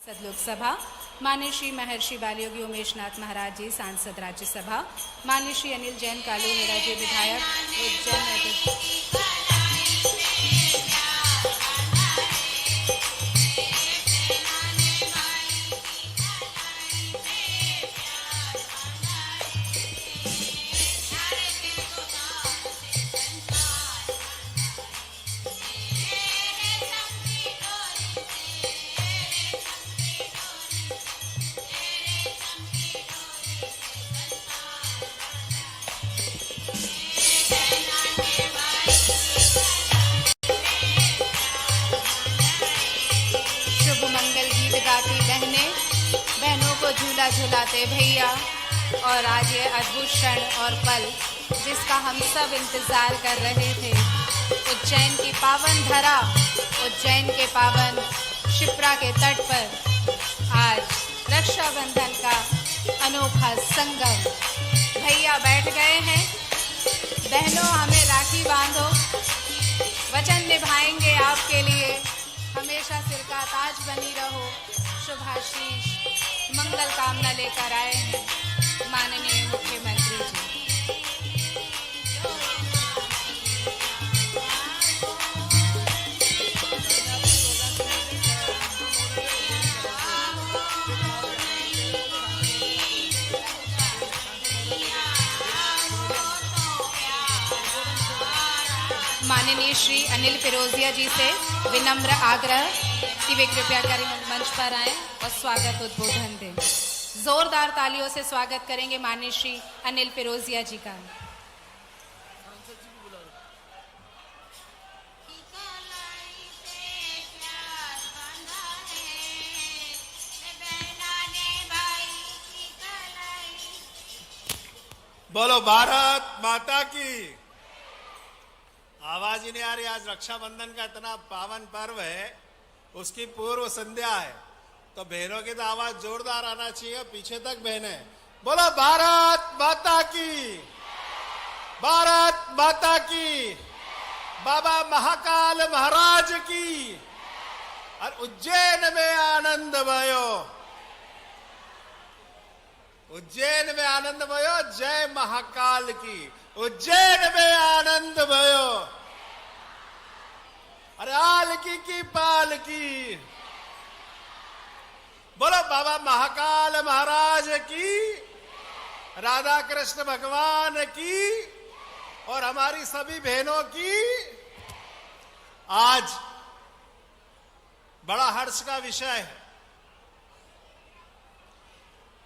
लोकसभा, माननीय श्री महर्षि बालयोगी उमेशनाथ महाराज जी सांसद राज्यसभा, माननीय श्री अनिल जैन कालू मेरा जी विधायक उज्जैन। बहनों को झूला झूलाते भैया, और आज ये अद्भुत क्षण और पल जिसका हम सब इंतजार कर रहे थे। उज्जैन की पावन धरा, उज्जैन के पावन शिप्रा के तट पर आज रक्षाबंधन का अनोखा संगम। भैया बैठ गए हैं, बहनों हमें राखी बांधो, वचन निभाएंगे आपके लिए, हमेशा सिर का ताज बनी रहो। शुभाशीष मंगल कामना लेकर आए हैं माननीय मुख्यमंत्री जी। माननीय श्री अनिल फिरोजिया जी से विनम्र आग्रह कि वे कृपया कर मंच पर आएं और स्वागत उद्बोधन दें। जोरदार तालियों से स्वागत करेंगे माननीय श्री अनिल फिरोजिया जी का। बोलो भारत माता की। आवाज ही नहीं आ रही। आज रक्षाबंधन का इतना पावन पर्व है, उसकी पूर्व संध्या है, तो बहनों की तो आवाज जोरदार आना चाहिए। पीछे तक बहने बोलो भारत माता की, भारत माता की, बाबा महाकाल महाराज की। और उज्जैन में आनंद भयो, उज्जैन में आनंद भयो, जय महाकाल की। उज्जैन में आनंद भयो, अरे आलकी की पालकी। बोलो बाबा महाकाल महाराज की, राधा कृष्ण भगवान की, और हमारी सभी बहनों की। आज बड़ा हर्ष का विषय है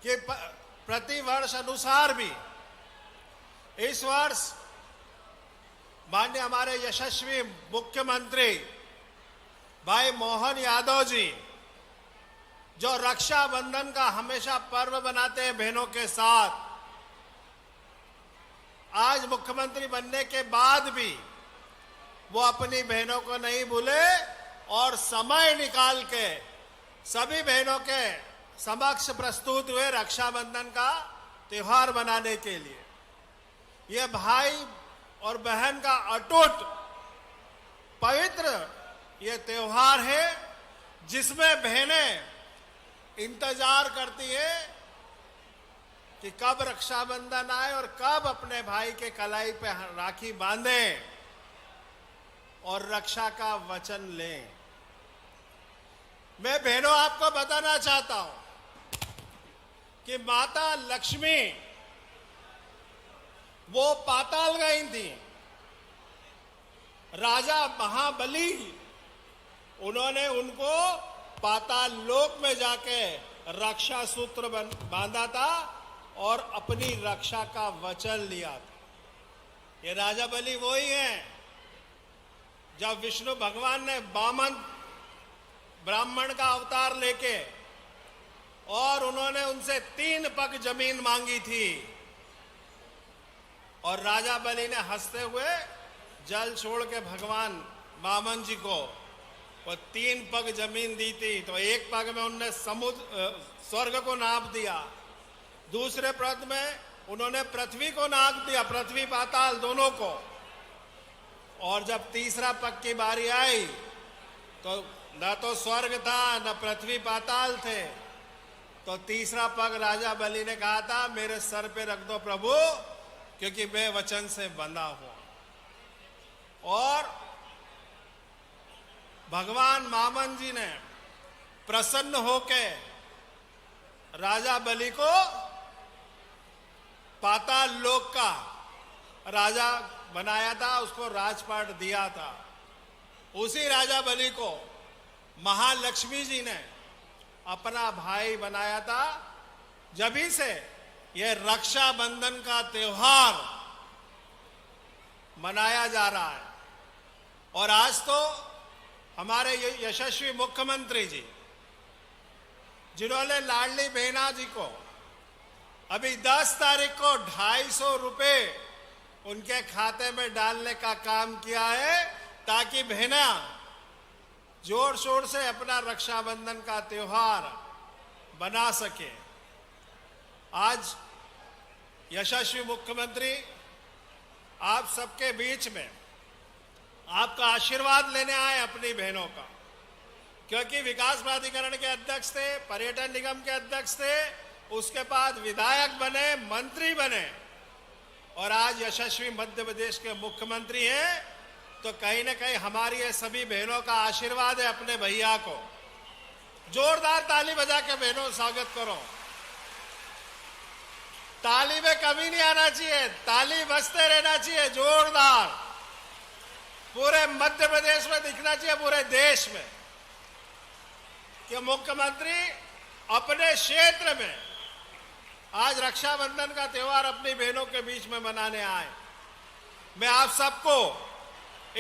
कि प्रति वर्ष अनुसार भी इस वर्ष माननीय हमारे यशस्वी मुख्यमंत्री भाई मोहन यादव जी, जो रक्षाबंधन का हमेशा पर्व बनाते हैं बहनों के साथ, आज मुख्यमंत्री बनने के बाद भी वो अपनी बहनों को नहीं भूले और समय निकाल के सभी बहनों के समक्ष प्रस्तुत हुए रक्षाबंधन का त्योहार मनाने के लिए। ये भाई और बहन का अटूट पवित्र ये त्योहार है, जिसमें बहनें इंतजार करती है कि कब रक्षाबंधन आए और कब अपने भाई के कलाई पे राखी बांधें और रक्षा का वचन लें। मैं बहनों आपको बताना चाहता हूं कि माता लक्ष्मी वो पाताल गई थी। राजा महाबली उन्होंने उनको पाताल लोक में जाके रक्षा सूत्र बांधा था और अपनी रक्षा का वचन लिया था। ये राजा बलि वो ही हैं जब विष्णु भगवान ने वामन ब्राह्मण का अवतार लेके और उन्होंने उनसे 3 पग जमीन मांगी थी, और राजा बलि ने हंसते हुए जल छोड़ के भगवान वामन जी को वो 3 पग जमीन दी थी। तो एक पग में उन्होंने समुद्र स्वर्ग को नाप दिया, दूसरे पग में उन्होंने पृथ्वी को नाप दिया, पृथ्वी पाताल दोनों को। और जब तीसरा पग की बारी आई तो न तो स्वर्ग था न पृथ्वी पाताल थे, तो तीसरा पग राजा बलि ने कहा था मेरे सर पे रख दो प्रभु, क्योंकि मैं वचन से बंधा हूं। और भगवान वामन जी ने प्रसन्न होके राजा बलि को पाताल लोक का राजा बनाया था, उसको राजपाट दिया था। उसी राजा बलि को महालक्ष्मी जी ने अपना भाई बनाया था। जभी से यह रक्षाबंधन का त्योहार मनाया जा रहा है। और आज तो हमारे यशस्वी मुख्यमंत्री जी, जिन्होंने लाडली बहना जी को अभी 10 तारीख को 250 रुपए उनके खाते में डालने का काम किया है, ताकि बहना जोर शोर से अपना रक्षाबंधन का त्योहार बना सके। आज यशस्वी मुख्यमंत्री आप सबके बीच में आपका आशीर्वाद लेने आए अपनी बहनों का, क्योंकि विकास प्राधिकरण के अध्यक्ष थे, पर्यटन निगम के अध्यक्ष थे, उसके बाद विधायक बने, मंत्री बने और आज यशस्वी मध्य प्रदेश के मुख्यमंत्री हैं। तो कहीं ना कहीं हमारी ये सभी बहनों का आशीर्वाद है अपने भैया को। जोरदार ताली बजा के बहनों स्वागत करो। ताली में कमी नहीं आना चाहिए, ताली बजते रहना चाहिए जोरदार। पूरे मध्य प्रदेश में दिखना चाहिए, पूरे देश में, कि मुख्यमंत्री अपने क्षेत्र में आज रक्षाबंधन का त्योहार अपनी बहनों के बीच में मनाने आए। मैं आप सबको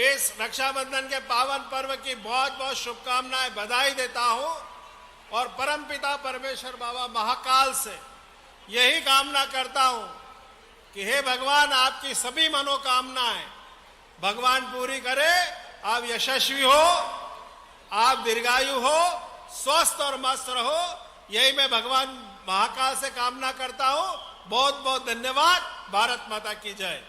इस रक्षाबंधन के पावन पर्व की बहुत बहुत शुभकामनाएं, बधाई देता हूं और परमपिता परमेश्वर बाबा महाकाल से यही कामना करता हूं कि हे भगवान, आपकी सभी मनोकामनाएं भगवान पूरी करे। आप यशस्वी हो, आप दीर्घायु हो, स्वस्थ और मस्त रहो, यही मैं भगवान महाकाल से कामना करता हूं। बहुत बहुत धन्यवाद। भारत माता की जय।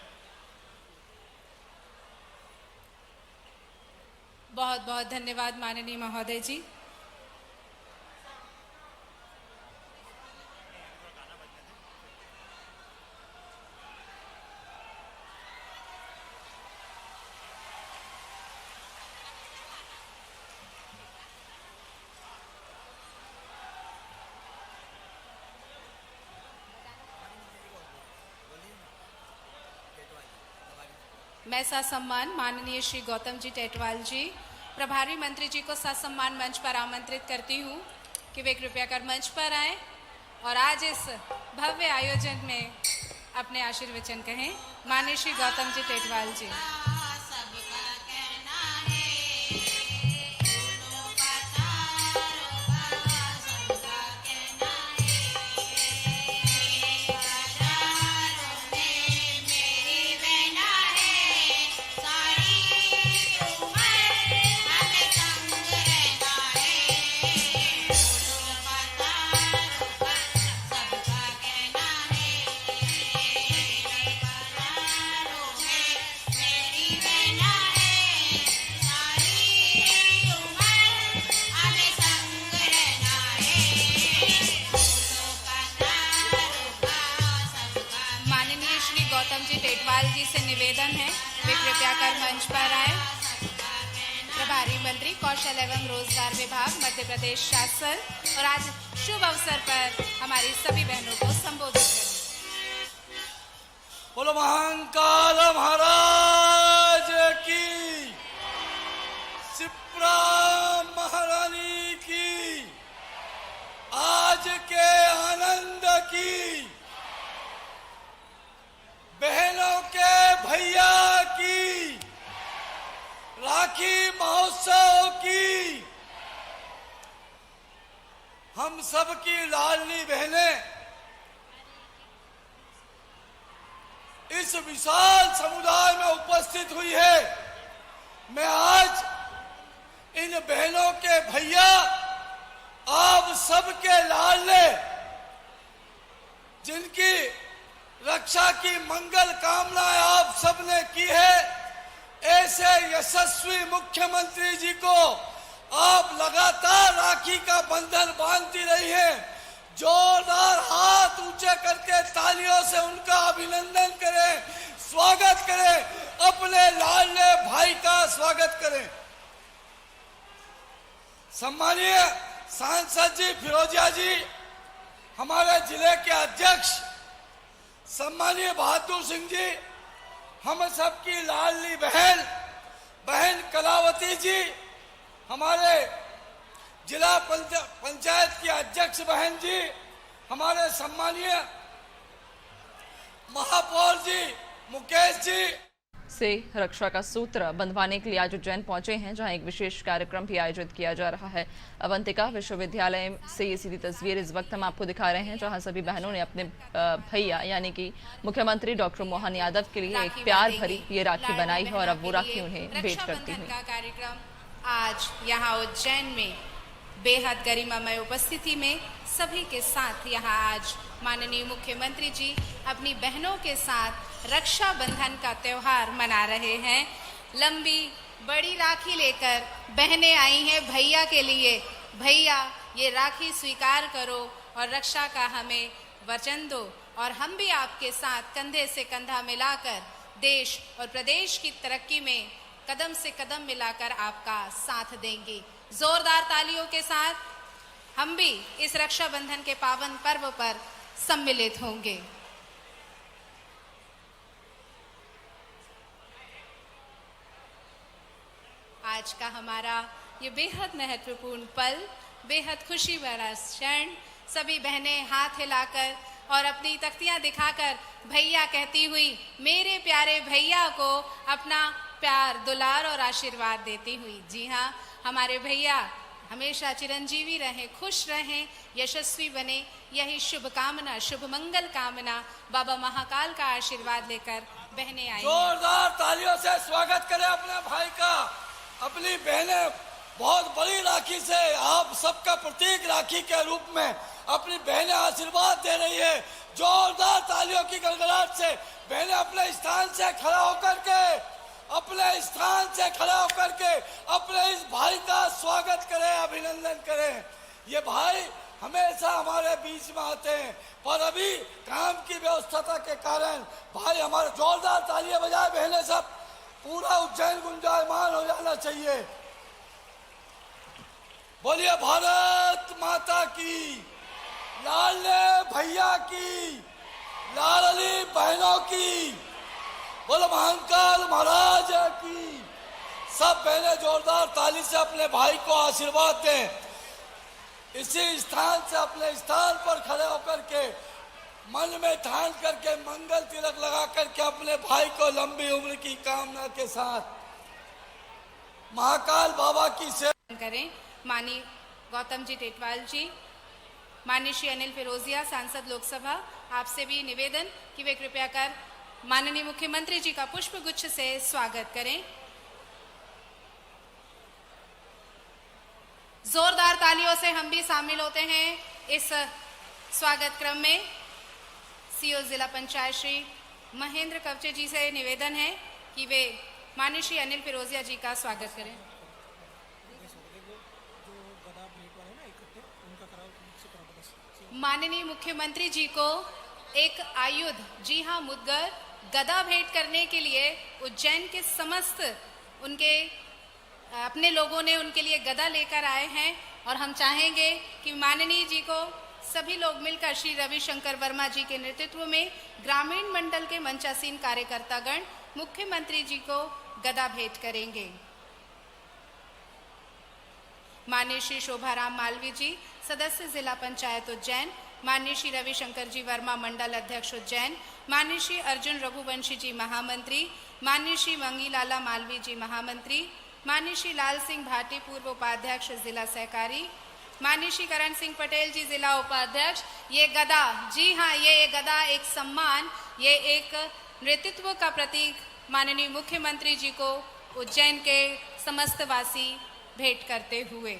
बहुत बहुत धन्यवाद माननीय महोदय जी। मैं ससम्मान माननीय श्री गौतम जी टेटवाल जी, प्रभारी मंत्री जी को ससम्मान मंच पर आमंत्रित करती हूँ कि वे कृपया कर मंच पर आएं और आज इस भव्य आयोजन में अपने आशीर्वचन कहें। माननीय श्री गौतम जी टेटवाल जी। जी से निवेदन है वे कृपया कर मंच पर आए। प्रभारी मंत्री कौशल एवं रोजगार विभाग मध्य प्रदेश शासन और आज शुभ अवसर पर हमारी सभी बहनों को संबोधित करें। बोलो महाकाल महाराज की, शिप्रा महारानी की, आज के आनंद की, बहनों के भैया की, राखी महोत्सव की, हम सब की लाडली बहनें इस विशाल समुदाय में उपस्थित हुई है। मैं आज इन बहनों के भैया, आप सबके लाडले, जिनकी रक्षा की मंगल कामनाएं आप सबने की है, ऐसे यशस्वी मुख्यमंत्री जी को आप लगातार राखी का बंधन बांधती रही हैं। जोरदार हाथ ऊंचे करके तालियों से उनका अभिनंदन करें, स्वागत करें, अपने लाडले भाई का स्वागत करें। सम्मानीय सांसद जी फिरोजिया जी, हमारे जिले के अध्यक्ष सम्मानीय बहादुर सिंह जी, हम सबकी लाडली बहन कलावती जी, हमारे जिला पंचायत की अध्यक्ष बहन जी, हमारे सम्मानीय महापौर जी मुकेश जी से रक्षा का सूत्र बंधवाने के लिए आज उज्जैन पहुंचे हैं, जहां एक विशेष कार्यक्रम भी आयोजित किया जा रहा है। अवंतिका विश्वविद्यालय से ये सीधी तस्वीर इस वक्त हम आपको दिखा रहे हैं, जहां सभी बहनों ने अपने भैया यानी कि मुख्यमंत्री डॉक्टर मोहन यादव के लिए एक प्यार भरी ये राखी बनाई है और अब वो राखी उन्हें भेंट करती हुई। कार्यक्रम आज यहाँ उज्जैन में बेहद गरिमामय उपस्थिति में सभी के साथ यहाँ आज माननीय मुख्यमंत्री जी अपनी बहनों के साथ रक्षाबंधन का त्योहार मना रहे हैं। लंबी बड़ी राखी लेकर बहनें आई हैं भैया के लिए। भैया, ये राखी स्वीकार करो और रक्षा का हमें वचन दो और हम भी आपके साथ कंधे से कंधा मिलाकर देश और प्रदेश की तरक्की में कदम से कदम मिलाकर आपका साथ देंगे। जोरदार तालियों के साथ हम भी इस रक्षाबंधन के पावन पर्व पर सम्मिलित होंगे। आज का हमारा ये बेहद महत्वपूर्ण पल, बेहद खुशी भरा क्षण, सभी बहनें हाथ हिलाकर और अपनी तख्तियां दिखाकर भैया कहती हुई मेरे प्यारे भैया को अपना प्यार, दुलार और आशीर्वाद देती हुई। जी हाँ, हमारे भैया हमेशा चिरंजीवी रहें, खुश रहें, यशस्वी बने, यही शुभ कामना, शुभ मंगल कामना बाबा महाकाल का आशीर्वाद लेकर बहनें आई। जोरदार तालियों से स्वागत करें अपने भाई का। अपनी बहनें बहुत बड़ी राखी से आप सबका प्रतीक राखी के रूप में अपनी बहनें आशीर्वाद दे रही है। जोरदार तालियों की गड़गड़ाहट से बहनें अपने स्थान से खड़ा होकर के अपने इस भाई का स्वागत करें, अभिनंदन करें। ये भाई हमेशा हमारे बीच में आते हैं, पर अभी काम की व्यवस्था के कारण भाई हमारे जोरदार तालियां बजाए बहनें सब, पूरा उज्जैन गुंजायमान हो जाना चाहिए। बोलिए भारत माता की, लाडले भैया की, लाडली बहनों की, बोलो महाकाल महाराज की। सब बहनें जोरदार ताली से अपने भाई को आशीर्वाद दें। इसी स्थान से अपने स्थान पर खड़े होकर के मन में ठान करके मंगल तिलक लगा करके अपने भाई को लंबी उम्र की कामना के साथ महाकाल बाबा की सेवा करें। माननीय गौतम जी टेटवाल जी, माननीय श्री अनिल फिरोजिया सांसद लोकसभा, आपसे भी निवेदन कि वे कृपया कर माननीय मुख्यमंत्री जी का पुष्प गुच्छ से स्वागत करें। जोरदार तालियों से हम भी शामिल होते हैं इस स्वागत क्रम में। सीओ जिला पंचायत श्री महेंद्र कवचे जी से निवेदन है कि वे माननीय श्री अनिल फिरोजिया जी का स्वागत करें। माननीय मुख्यमंत्री जी को एक आयुध, जी हाँ मुद्गर, गदा भेंट करने के लिए उज्जैन के समस्त उनके अपने लोगों ने उनके लिए गदा लेकर आए हैं और हम चाहेंगे कि माननीय जी को सभी लोग मिलकर श्री रविशंकर वर्मा जी के नेतृत्व में ग्रामीण मंडल के मंचासीन कार्यकर्तागण मुख्यमंत्री जी को गदा भेंट करेंगे। माननीय श्री शोभाराम मालवी जी सदस्य जिला पंचायत उज्जैन, माननीय श्री रविशंकर जी वर्मा मंडल अध्यक्ष उज्जैन, माननीय श्री अर्जुन रघुवंशी जी महामंत्री, माननीय श्री मंगीलाला मालवी जी महामंत्री, माननीय श्री लाल सिंह भाटी पूर्व उपाध्यक्ष जिला सहकारी, माननीय श्री करण सिंह पटेल जी जिला उपाध्यक्ष। ये गदा, जी हाँ, ये गदा एक सम्मान, ये एक नेतृत्व का प्रतीक माननीय मुख्यमंत्री जी को उज्जैन के समस्त वासी भेंट करते हुए।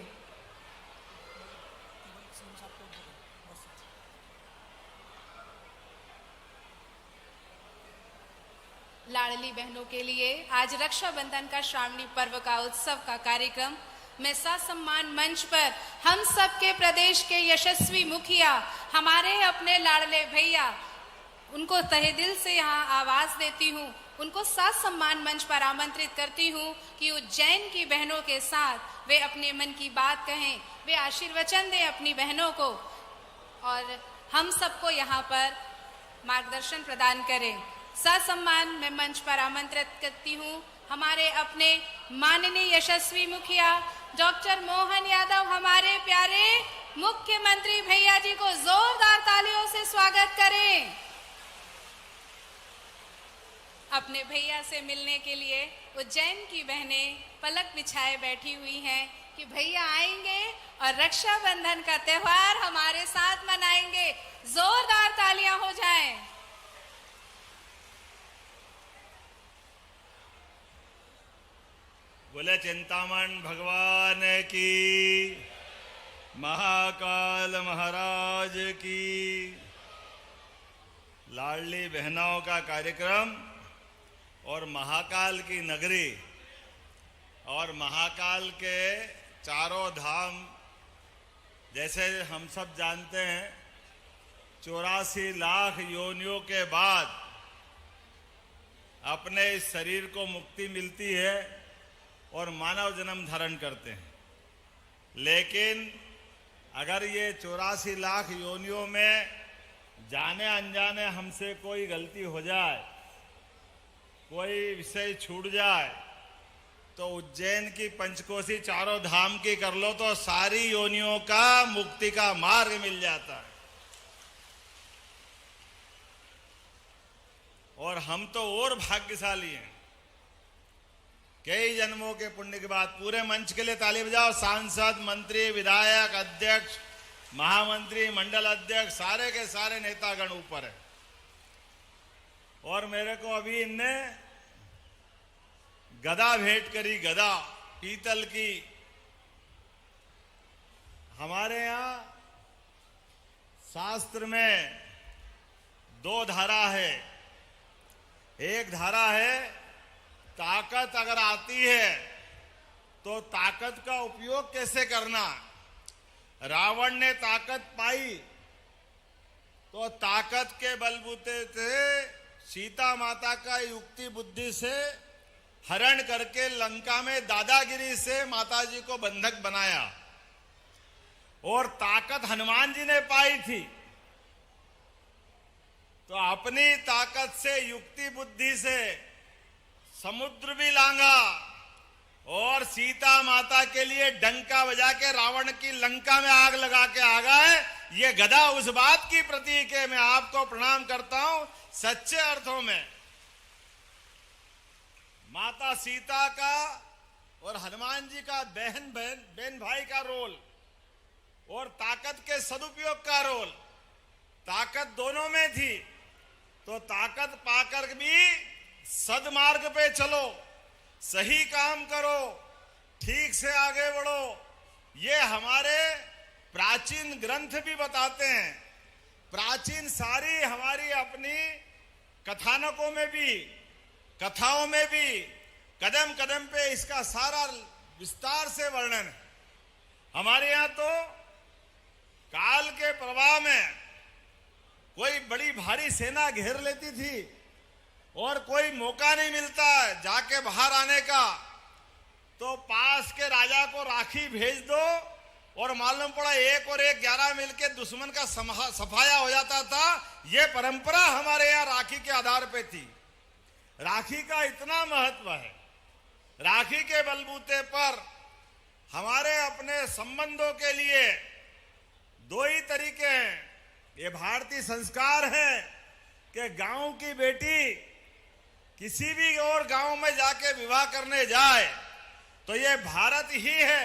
लाडली बहनों के लिए आज रक्षाबंधन का श्रावणी पर्व का उत्सव का कार्यक्रम मैं ससम्मान मंच पर हम सबके प्रदेश के यशस्वी मुखिया, हमारे अपने लाडले भैया, उनको तहे दिल से यहाँ आवाज देती हूँ, उनको ससम्मान मंच पर आमंत्रित करती हूँ कि उज्जैन की बहनों के साथ वे अपने मन की बात कहें, वे आशीर्वचन दें अपनी बहनों को और हम सबको यहाँ पर मार्गदर्शन प्रदान करें। ससम्मान मैं मंच पर आमंत्रित करती हूँ हमारे अपने माननीय यशस्वी मुखिया डॉक्टर मोहन यादव, हमारे प्यारे मुख्यमंत्री भैया जी को जोरदार तालियों से स्वागत करें। अपने भैया से मिलने के लिए उज्जैन की बहनें पलक बिछाए बैठी हुई हैं कि भैया आएंगे और रक्षाबंधन का त्योहार हमारे साथ मनाएंगे। जोरदार तालियां हो जाएं। बोले चिंतामण भगवान की, महाकाल महाराज की। लाडली बहनों का कार्यक्रम और महाकाल की नगरी और महाकाल के चारों धाम, जैसे हम सब जानते हैं 84 लाख योनियों के बाद अपने इस शरीर को मुक्ति मिलती है और मानव जन्म धारण करते हैं। लेकिन अगर ये 84 लाख योनियों में जाने अनजाने हमसे कोई गलती हो जाए, कोई विषय छूट जाए, तो उज्जैन की पंचकोशी चारों धाम की कर लो तो सारी योनियों का मुक्ति का मार्ग मिल जाता है। और हम तो और भाग्यशाली हैं। कई जन्मों के पुण्य के बाद। पूरे मंच के लिए ताली बजाओ। सांसद, मंत्री, विधायक, अध्यक्ष, महामंत्री, मंडल अध्यक्ष, सारे के सारे नेतागण ऊपर है। और मेरे को अभी इनने गदा भेंट करी, गदा पीतल की। हमारे यहां शास्त्र में 2 धारा है। एक धारा है ताकत अगर आती है तो ताकत का उपयोग कैसे करना। रावण ने ताकत पाई तो ताकत के बलबूते से सीता माता का युक्ति बुद्धि से हरण करके लंका में दादागिरी से माता जी को बंधक बनाया। और ताकत हनुमान जी ने पाई थी तो अपनी ताकत से युक्ति बुद्धि से समुद्र भी लांगा और सीता माता के लिए डंका बजा के रावण की लंका में आग लगा के आ गए। ये गदा उस बात की प्रतीक है। मैं आपको प्रणाम करता हूं। सच्चे अर्थों में माता सीता का और हनुमान जी का बहन भाई का रोल और ताकत के सदुपयोग का रोल, ताकत दोनों में थी। तो ताकत पाकर भी सदमार्ग पे चलो, सही काम करो, ठीक से आगे बढ़ो। ये हमारे प्राचीन ग्रंथ भी बताते हैं। प्राचीन सारी हमारी अपनी कथानकों में भी, कथाओं में भी कदम कदम पे इसका सारा विस्तार से वर्णन है। हमारे यहां तो काल के प्रवाह में कोई बड़ी भारी सेना घेर लेती थी और कोई मौका नहीं मिलता जाके बाहर आने का, तो पास के राजा को राखी भेज दो और मालूम पड़ा 1 और 1 11 मिलके दुश्मन का सफाया हो जाता था। ये परंपरा हमारे यहाँ राखी के आधार पे थी। राखी का इतना महत्व है। राखी के बलबूते पर हमारे अपने संबंधों के लिए 2 ही तरीके हैं। ये भारतीय संस्कार है कि गांव की बेटी किसी भी और गांव में जाके विवाह करने जाए तो ये भारत ही है।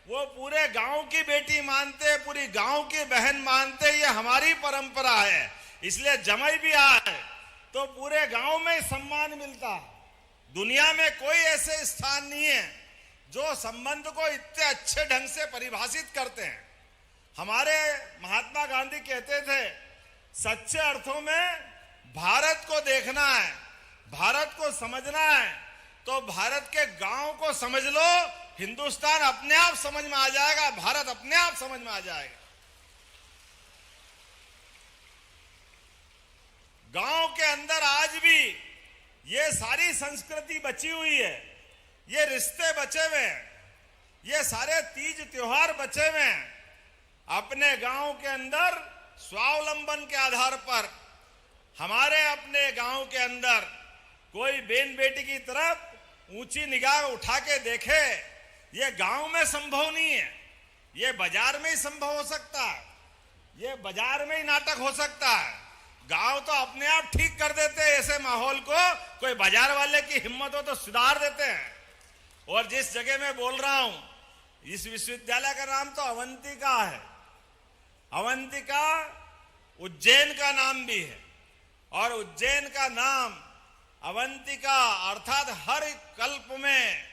वो पूरे गांव की बेटी मानते, पूरी गांव की बहन मानते। ये हमारी परंपरा है। इसलिए जमाई भी आए तो पूरे गांव में सम्मान मिलता। दुनिया में कोई ऐसे स्थान नहीं है जो संबंध को इतने अच्छे ढंग से परिभाषित करते हैं। हमारे महात्मा गांधी कहते थे सच्चे अर्थों में भारत को देखना है, भारत को समझना है तो भारत के गांव को समझ लो हिंदुस्तान अपने आप समझ में आ जाएगा, भारत अपने आप समझ में आ जाएगा। गांव के अंदर आज भी ये सारी संस्कृति बची हुई है, ये रिश्ते बचे हुए हैं, ये सारे तीज त्योहार बचे हुए हैं। अपने गांव के अंदर स्वावलंबन के आधार पर हमारे अपने गांव के अंदर कोई बेन बेटी की तरफ ऊंची निगाह उठा के देखे, ये गांव में संभव नहीं है, ये बाजार में ही संभव हो सकता है, ये बाजार में ही नाटक हो सकता है। गांव तो अपने आप ठीक कर देते हैं ऐसे माहौल को, कोई बाजार वाले की हिम्मत हो तो सुधार देते हैं। और जिस जगह मैं बोल रहा हूं, इस विश्वविद्यालय का नाम तो अवंतिका है। अवंतिका उज्जैन का नाम भी है, और उज्जैन का नाम अवंतिका अर्थात हर कल्प में,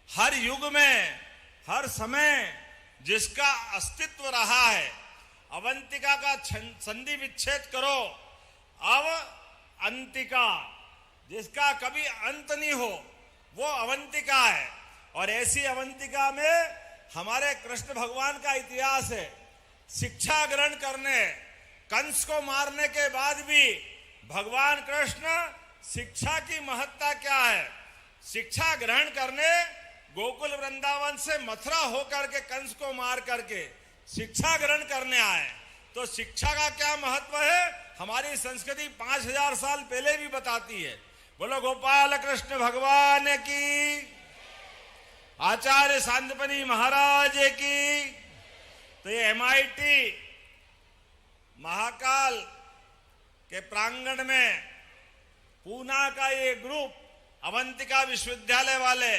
हर युग में, हर समय जिसका अस्तित्व रहा है, अवंतिका का संधि विच्छेद करो, अब अंतिका, जिसका कभी अंत नहीं हो, वो अवंतिका है। और ऐसी अवंतिका में हमारे कृष्ण भगवान का इतिहास है। शिक्षा ग्रहण करने, कंस को मारने के बाद भी भगवान कृष्ण शिक्षा की महत्ता क्या है, शिक्षा ग्रहण करने गोकुल वृंदावन से मथुरा होकर के कंस को मार करके शिक्षा ग्रहण करने आए। तो शिक्षा का क्या महत्व है, हमारी संस्कृति 5000 साल पहले भी बताती है। बोलो गोपाल कृष्ण भगवान की, आचार्य सांदीपनि महाराज की। तो ये MIT महाकाल के प्रांगण में पूना का ये ग्रुप, अवंतिका विश्वविद्यालय वाले,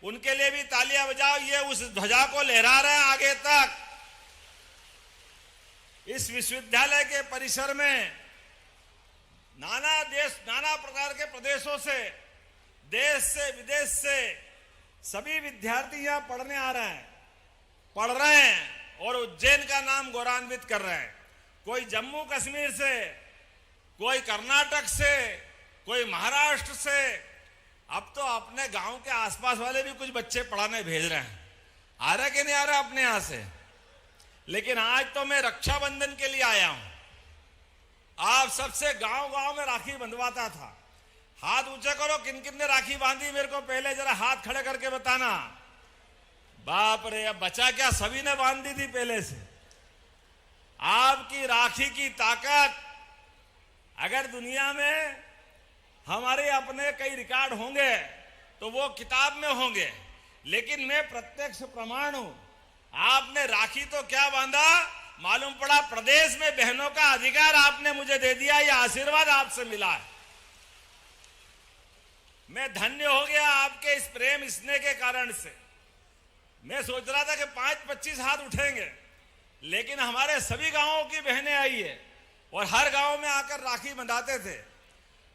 उनके लिए भी तालियां बजाओ। ये उस ध्वजा को लहरा रहे हैं आगे तक। इस विश्वविद्यालय के परिसर में नाना देश, नाना प्रकार के प्रदेशों से, देश से, विदेश से सभी विद्यार्थी यहां पढ़ने आ रहे हैं, पढ़ रहे हैं और उज्जैन का नाम गौरवान्वित कर रहे हैं। कोई जम्मू कश्मीर से, कोई कर्नाटक से, कोई महाराष्ट्र से, अब तो अपने गांव के आसपास वाले भी कुछ बच्चे पढ़ाने भेज रहे हैं। आ रहा कि नहीं आ रहा अपने यहां से? लेकिन आज तो मैं रक्षाबंधन के लिए आया हूं। आप सबसे गांव गांव में राखी बंधवाता था। हाथ ऊंचा करो, किन किन ने राखी बांधी मेरे को पहले जरा हाथ खड़े करके बताना। बाप रे, अब बचा क्या, सभी ने बांध दी थी पहले से। आपकी राखी की ताकत, अगर दुनिया में हमारे अपने कई रिकॉर्ड होंगे तो वो किताब में होंगे, लेकिन मैं प्रत्यक्ष प्रमाण हूं। आपने राखी तो क्या बांधा, मालूम पड़ा प्रदेश में बहनों का अधिकार आपने मुझे दे दिया, यह आशीर्वाद आपसे मिला है। मैं धन्य हो गया आपके इस प्रेम स्नेह के कारण से। मैं सोच रहा था कि 5-25 हाथ उठेंगे, लेकिन हमारे सभी गांवों की बहनें आई है और हर गांव में आकर राखी बंधाते थे।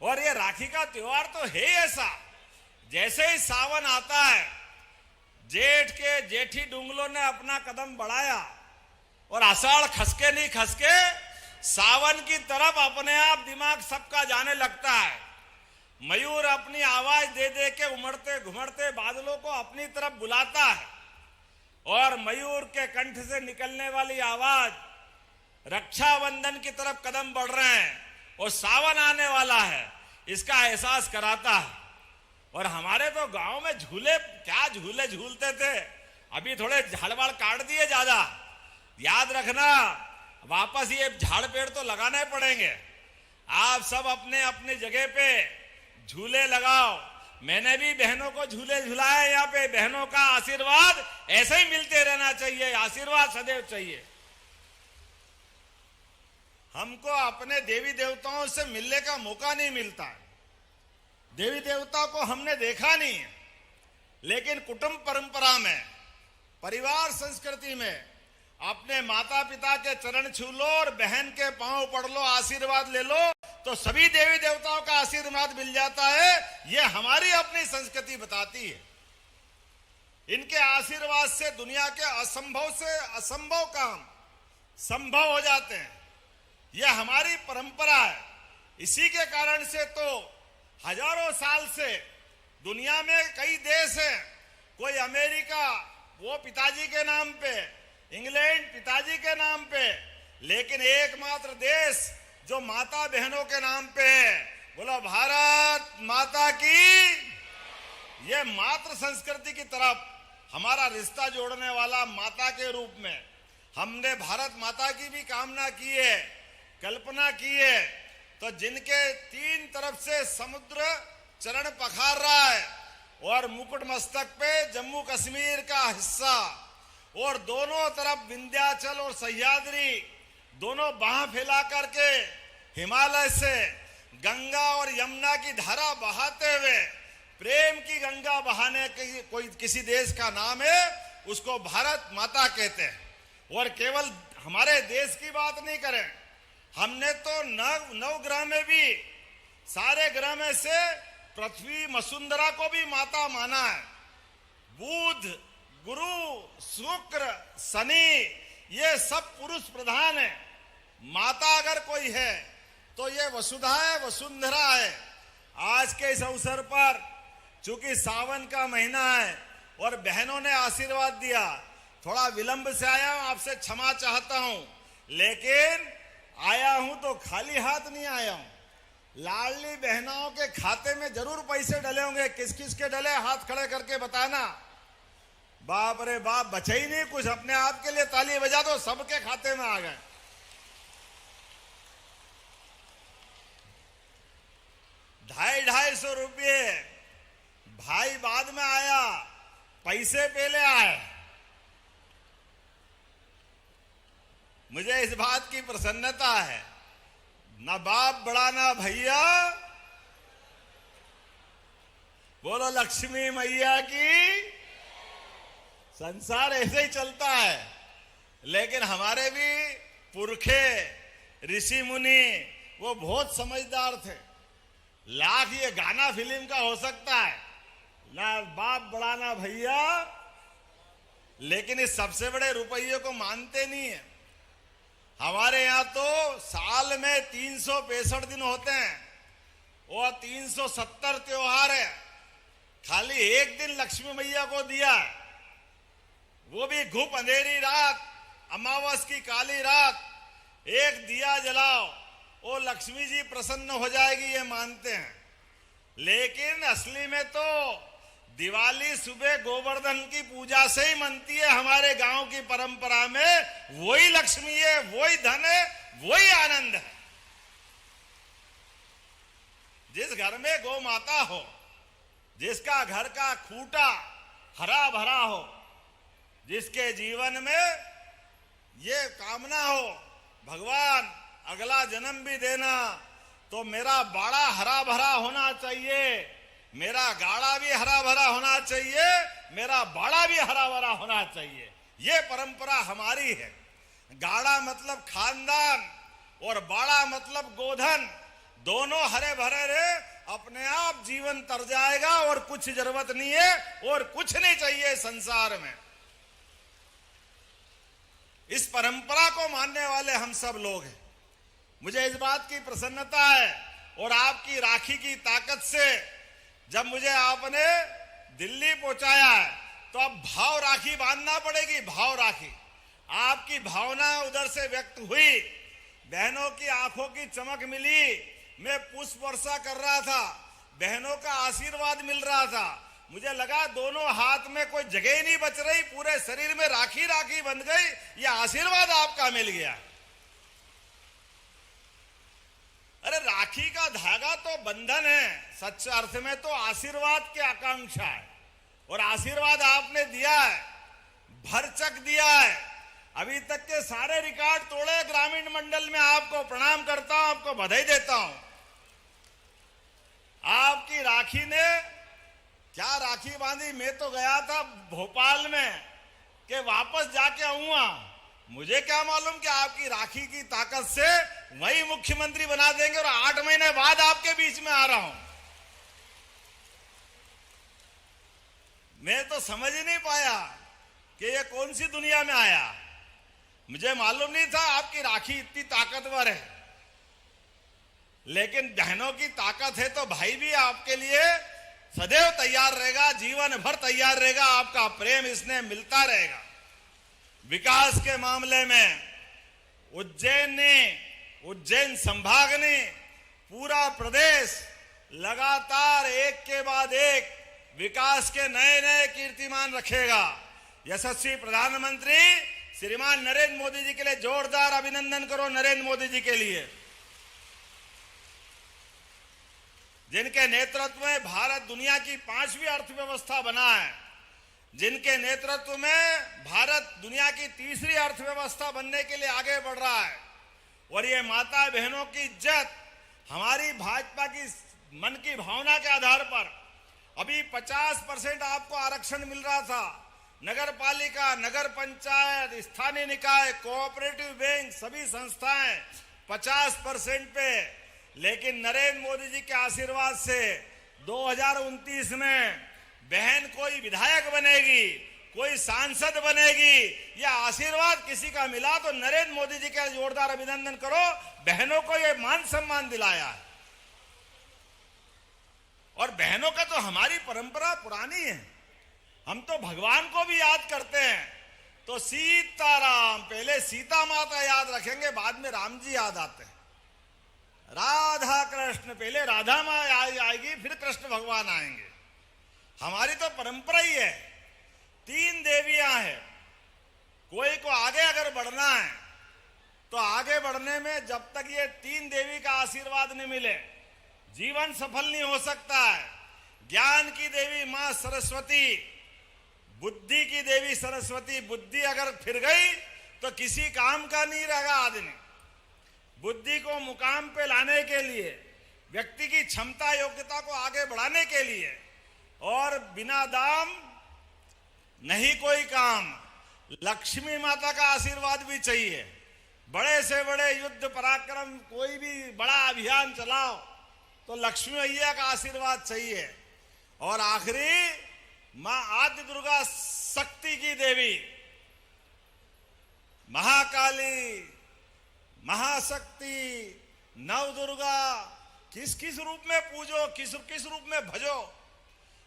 और ये राखी का त्योहार तो है ऐसा, जैसे ही सावन आता है, जेठ के जेठी डुंगलों ने अपना कदम बढ़ाया और आषाढ़ खसके नहीं खसके सावन की तरफ अपने आप दिमाग सबका जाने लगता है। मयूर अपनी आवाज दे दे के उमड़ते घुमड़ते बादलों को अपनी तरफ बुलाता है, और मयूर के कंठ से निकलने वाली आवाज रक्षाबंधन की तरफ कदम बढ़ रहे हैं और सावन आने वाला है, इसका एहसास कराता है। और हमारे तो गांव में झूले, क्या झूले झूलते थे, अभी थोड़े झाड़ काट दिए ज्यादा। याद रखना, वापस ये झाड़ पेड़ तो लगाने पड़ेंगे। आप सब अपने अपने जगह पे झूले लगाओ। मैंने भी बहनों को झूले झुलाए यहाँ पे। बहनों का आशीर्वाद ऐसे ही मिलते रहना चाहिए, आशीर्वाद सदैव चाहिए। हमको अपने देवी देवताओं से मिलने का मौका नहीं मिलता है। देवी देवताओं को हमने देखा नहीं है, लेकिन कुटुंब परंपरा में, परिवार संस्कृति में अपने माता पिता के चरण छू लो और बहन के पांव पड़ लो, आशीर्वाद ले लो, तो सभी देवी देवताओं का आशीर्वाद मिल जाता है। ये हमारी अपनी संस्कृति बताती है। इनके आशीर्वाद से दुनिया के असंभव से असंभव काम संभव हो जाते हैं। यह हमारी परंपरा है। इसी के कारण से तो हजारों साल से दुनिया में कई देश हैं, कोई अमेरिका वो पिताजी के नाम पे, इंग्लैंड पिताजी के नाम पे, लेकिन एकमात्र देश जो माता बहनों के नाम पे है, बोला भारत माता की। ये मातृ संस्कृति की तरफ हमारा रिश्ता जोड़ने वाला माता के रूप में हमने भारत माता की भी कामना की है, कल्पना की है। तो जिनके तीन तरफ से समुद्र चरण पखार रहा है और मुकुट मस्तक पे जम्मू कश्मीर का हिस्सा और दोनों तरफ विंध्याचल और सह्याद्री, दोनों बाह फैला करके हिमालय से गंगा और यमुना की धारा बहाते हुए प्रेम की गंगा बहाने की कोई किसी देश का नाम है, उसको भारत माता कहते हैं। और केवल हमारे देश की बात नहीं करें, हमने तो नव ग्रह में भी सारे ग्रह में से पृथ्वी वसुंधरा को भी माता माना है। बुध, गुरु, शुक्र, शनि, ये सब पुरुष प्रधान है। माता अगर कोई है तो ये वसुधा है, वसुंधरा है। आज के इस अवसर पर चूंकि सावन का महीना है और बहनों ने आशीर्वाद दिया, थोड़ा विलंब से आया हूं, आपसे क्षमा चाहता हूं, लेकिन आया हूं तो खाली हाथ नहीं आया हूं। लाडली बहनों के खाते में जरूर पैसे डले होंगे। किस किस के डले, हाथ खड़े करके बताना। बाप रे बाप, बचे ही नहीं कुछ। अपने आप के लिए ताली बजा दो, सबके खाते में आ गए। 250 रुपये भाई बाद में आया, पैसे पहले आए। मुझे इस बात की प्रसन्नता है, ना बाप बड़ा ना भैया, बोलो लक्ष्मी मैया की। संसार ऐसे ही चलता है, लेकिन हमारे भी पुरखे ऋषि मुनि वो बहुत समझदार थे। लाख ये गाना फिल्म का हो सकता है, ना बाप बड़ा ना भैया, लेकिन इस सबसे बड़े रुपये को मानते नहीं है। हमारे यहाँ तो साल में 365 दिन होते हैं और 370 त्योहार है। खाली एक दिन लक्ष्मी मैया को दिया, वो भी घुप अंधेरी रात, अमावस की काली रात, एक दिया जलाओ, वो लक्ष्मी जी प्रसन्न हो जाएगी, ये मानते हैं। लेकिन असली में तो दिवाली सुबह गोवर्धन की पूजा से ही मनती है। हमारे गांव की परंपरा में वही लक्ष्मी है, वही धन है, वही आनंद है। जिस घर में गौ माता हो, जिसका घर का खूंटा हरा भरा हो, जिसके जीवन में ये कामना हो, भगवान अगला जन्म भी देना तो मेरा बाड़ा हरा भरा होना चाहिए, मेरा गाड़ा भी हरा भरा होना चाहिए, मेरा बाड़ा भी हरा भरा होना चाहिए। ये परंपरा हमारी है। गाड़ा मतलब खानदान और बाड़ा मतलब गोधन, दोनों हरे भरे रहे, अपने आप जीवन तर जाएगा और कुछ जरूरत नहीं है और कुछ नहीं चाहिए संसार में। इस परंपरा को मानने वाले हम सब लोग हैं। मुझे इस बात की प्रसन्नता है और आपकी राखी की ताकत से जब मुझे आपने दिल्ली पहुंचाया है तो अब भाव राखी बांधना पड़ेगी। भाव राखी, आपकी भावना उधर से व्यक्त हुई, बहनों की आंखों की चमक मिली, मैं पुष्प वर्षा कर रहा था, बहनों का आशीर्वाद मिल रहा था, मुझे लगा दोनों हाथ में कोई जगह ही नहीं बच रही, पूरे शरीर में राखी राखी बन गई, ये आशीर्वाद आपका मिल गया। अरे राखी का धागा तो बंधन है, सच्चे अर्थ में तो आशीर्वाद की आकांक्षा है और आशीर्वाद आपने दिया है, भरचक दिया है। अभी तक के सारे रिकॉर्ड तोड़े ग्रामीण मंडल में। आपको प्रणाम करता हूं, आपको बधाई देता हूं। आपकी राखी ने क्या राखी बांधी। मैं तो गया था भोपाल में कि वापस जाके आऊंगा, मुझे क्या मालूम कि आपकी राखी की ताकत से वही मुख्यमंत्री बना देंगे और 8 महीने बाद आपके बीच में आ रहा हूं। मैं तो समझ ही नहीं पाया कि ये कौन सी दुनिया में आया। मुझे मालूम नहीं था आपकी राखी इतनी ताकतवर है। लेकिन बहनों की ताकत है तो भाई भी आपके लिए सदैव तैयार रहेगा, जीवन भर तैयार रहेगा। आपका प्रेम इसने मिलता रहेगा। विकास के मामले में उज्जैन संभाग ने, पूरा प्रदेश लगातार एक के बाद एक विकास के नए नए कीर्तिमान रखेगा। यशस्वी प्रधानमंत्री श्रीमान नरेंद्र मोदी जी के लिए जोरदार अभिनंदन करो। नरेंद्र मोदी जी के लिए, जिनके नेतृत्व में भारत दुनिया की 5वीं अर्थव्यवस्था बना है, जिनके नेतृत्व में भारत दुनिया की 3री अर्थव्यवस्था बनने के लिए आगे बढ़ रहा है। और ये माता बहनों की इज्जत हमारी भाजपा की मन की भावना के आधार पर अभी 50% आपको आरक्षण मिल रहा था। नगर पालिका, नगर पंचायत, स्थानीय निकाय, कोऑपरेटिव बैंक, सभी संस्थाएं 50% पे। लेकिन नरेंद्र मोदी जी के आशीर्वाद से 2029 में बहन कोई विधायक बनेगी, कोई सांसद बनेगी, यह आशीर्वाद किसी का मिला तो नरेंद्र मोदी जी का जोरदार अभिनंदन करो। बहनों को यह मान सम्मान दिलाया है। और बहनों का तो हमारी परंपरा पुरानी है। हम तो भगवान को भी याद करते हैं। तो सीताराम, पहले सीता माता याद रखेंगे, बाद में राम जी याद आते हैं। राधा कृष्ण, पहले राधा माँ आएगी, फिर कृष्ण भगवान आएंगे। हमारी तो परंपरा ही है। 3 देवियां हैं। कोई को आगे अगर बढ़ना है तो आगे बढ़ने में जब तक ये 3 देवी का आशीर्वाद नहीं मिले, जीवन सफल नहीं हो सकता है। ज्ञान की देवी मां सरस्वती, बुद्धि की देवी सरस्वती। बुद्धि अगर फिर गई तो किसी काम का नहीं रहेगा आदमी। बुद्धि को मुकाम पे लाने के लिए, व्यक्ति की क्षमता योग्यता को आगे बढ़ाने के लिए, और बिना दाम नहीं कोई काम, लक्ष्मी माता का आशीर्वाद भी चाहिए। बड़े से बड़े युद्ध पराक्रम, कोई भी बड़ा अभियान चलाओ तो लक्ष्मी मैया का आशीर्वाद चाहिए। और आखिरी मां आदि दुर्गा, शक्ति की देवी, महाकाली, महाशक्ति, नव दुर्गा, किस किस रूप में पूजो, किस किस रूप में भजो,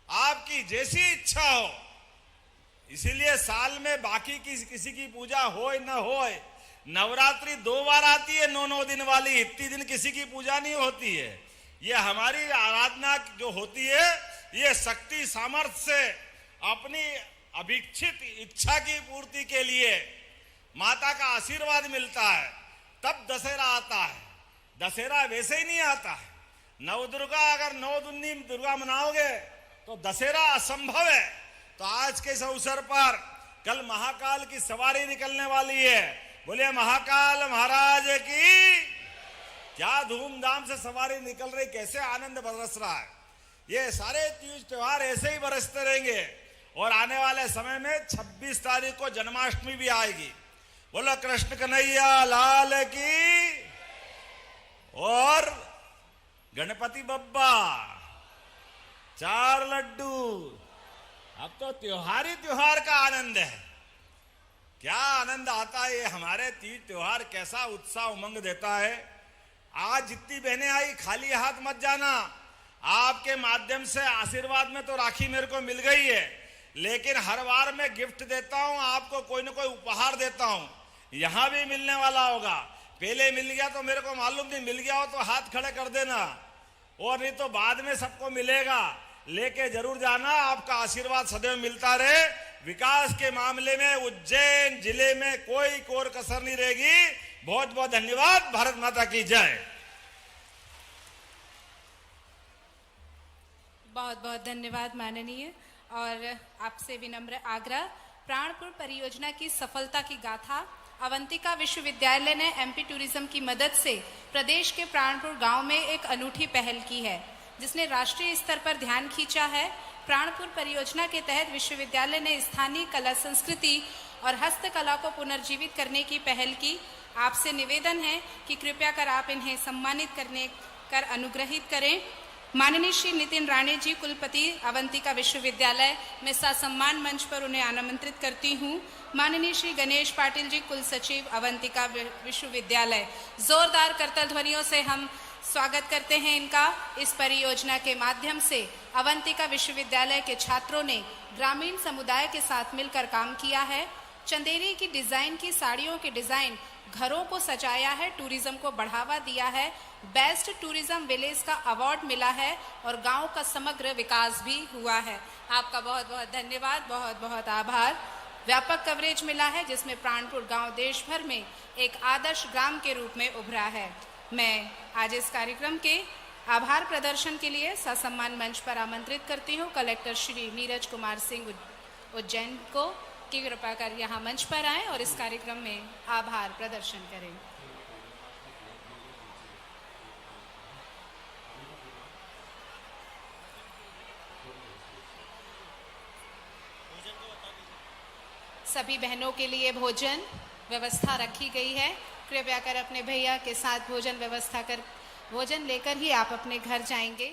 आपकी जैसी इच्छा हो। इसीलिए साल में बाकी किसी की पूजा होए न होए, नवरात्रि 2 बार आती है 9 दिन वाली, इतनी दिन किसी की पूजा नहीं होती है। ये हमारी आराधना जो होती है, ये शक्ति सामर्थ्य से अपनी अभिक्षित इच्छा की पूर्ति के लिए माता का आशीर्वाद मिलता है। तब दशहरा आता है। दशहरा वैसे ही नहीं आता है। नवदुर्गा अगर 9 दिन दुर्गा मनाओगे तो दशहरा असंभव है। तो आज के इस अवसर पर कल महाकाल की सवारी निकलने वाली है। बोलिए महाकाल महाराज की। क्या धूमधाम से सवारी निकल रही, कैसे आनंद बरस रहा है। ये सारे तीज त्योहार ऐसे ही बरसते रहेंगे। और आने वाले समय में 26 तारीख को जन्माष्टमी भी आएगी। बोलो कृष्ण कन्हैया लाल की। और गणपति बप्पा 4 लड्डू। अब तो त्योहार ही त्योहार का आनंद है। क्या आनंद आता है। ये हमारे तीज त्योहार कैसा उत्साह उमंग देता है। आज जितनी बहनें आई, खाली हाथ मत जाना। आपके माध्यम से आशीर्वाद में तो राखी मेरे को मिल गई है, लेकिन हर बार मैं गिफ्ट देता हूं, आपको कोई ना कोई उपहार देता हूं। यहां भी मिलने वाला होगा। पहले मिल गया तो मेरे को मालूम नहीं, मिल गया हो तो हाथ खड़े कर देना, और नहीं तो बाद में सबको मिलेगा। लेके जरूर जाना। आपका आशीर्वाद सदैव मिलता रहे। विकास के मामले में उज्जैन जिले में कोई कोर कसर नहीं रहेगी। बहुत बहुत धन्यवाद। भारत माता की जय। बहुत बहुत धन्यवाद माननीय। और आपसे विनम्र आग्रह, प्राणपुर परियोजना की सफलता की गाथा अवंतिका विश्वविद्यालय ने एमपी टूरिज्म की मदद से प्रदेश के प्राणपुर गांव में एक अनूठी पहल की है, जिसने राष्ट्रीय स्तर पर ध्यान खींचा है। प्राणपुर परियोजना के तहत विश्वविद्यालय ने स्थानीय कला संस्कृति और हस्तकला को पुनर्जीवित करने की पहल की। आपसे निवेदन है कि कृपया कर आप इन्हें सम्मानित कर अनुग्रहित करें। माननीय श्री नितिन राणे जी, कुलपति अवंतिका विश्वविद्यालय, मैं सम्मान मंच पर उन्हें आमंत्रित करती हूँ। माननीय श्री गणेश पाटिल जी, कुल सचिव अवंतिका विश्वविद्यालय। जोरदार करताल ध्वनियों से हम स्वागत करते हैं इनका। इस परियोजना के माध्यम से अवंतिका विश्वविद्यालय के छात्रों ने ग्रामीण समुदाय के साथ मिलकर काम किया है। चंदेरी की डिजाइन की साड़ियों के डिजाइन घरों को सजाया है, टूरिज्म को बढ़ावा दिया है, बेस्ट टूरिज्म विलेज का अवार्ड मिला है और गांव का समग्र विकास भी हुआ है। आपका बहुत बहुत धन्यवाद, बहुत बहुत आभार। व्यापक कवरेज मिला है जिसमें प्राणपुर गांव देश भर में एक आदर्श ग्राम के रूप में उभरा है। मैं आज इस कार्यक्रम के आभार प्रदर्शन के लिए ससम्मान मंच पर आमंत्रित करती हूँ कलेक्टर श्री नीरज कुमार सिंह उज्जैन को कि कृपा कर यहाँ मंच पर आएं और इस कार्यक्रम में आभार प्रदर्शन करें। सभी बहनों के लिए भोजन व्यवस्था रखी गई है। कृपया कर अपने भैया के साथ भोजन व्यवस्था कर भोजन लेकर ही आप अपने घर जाएंगे।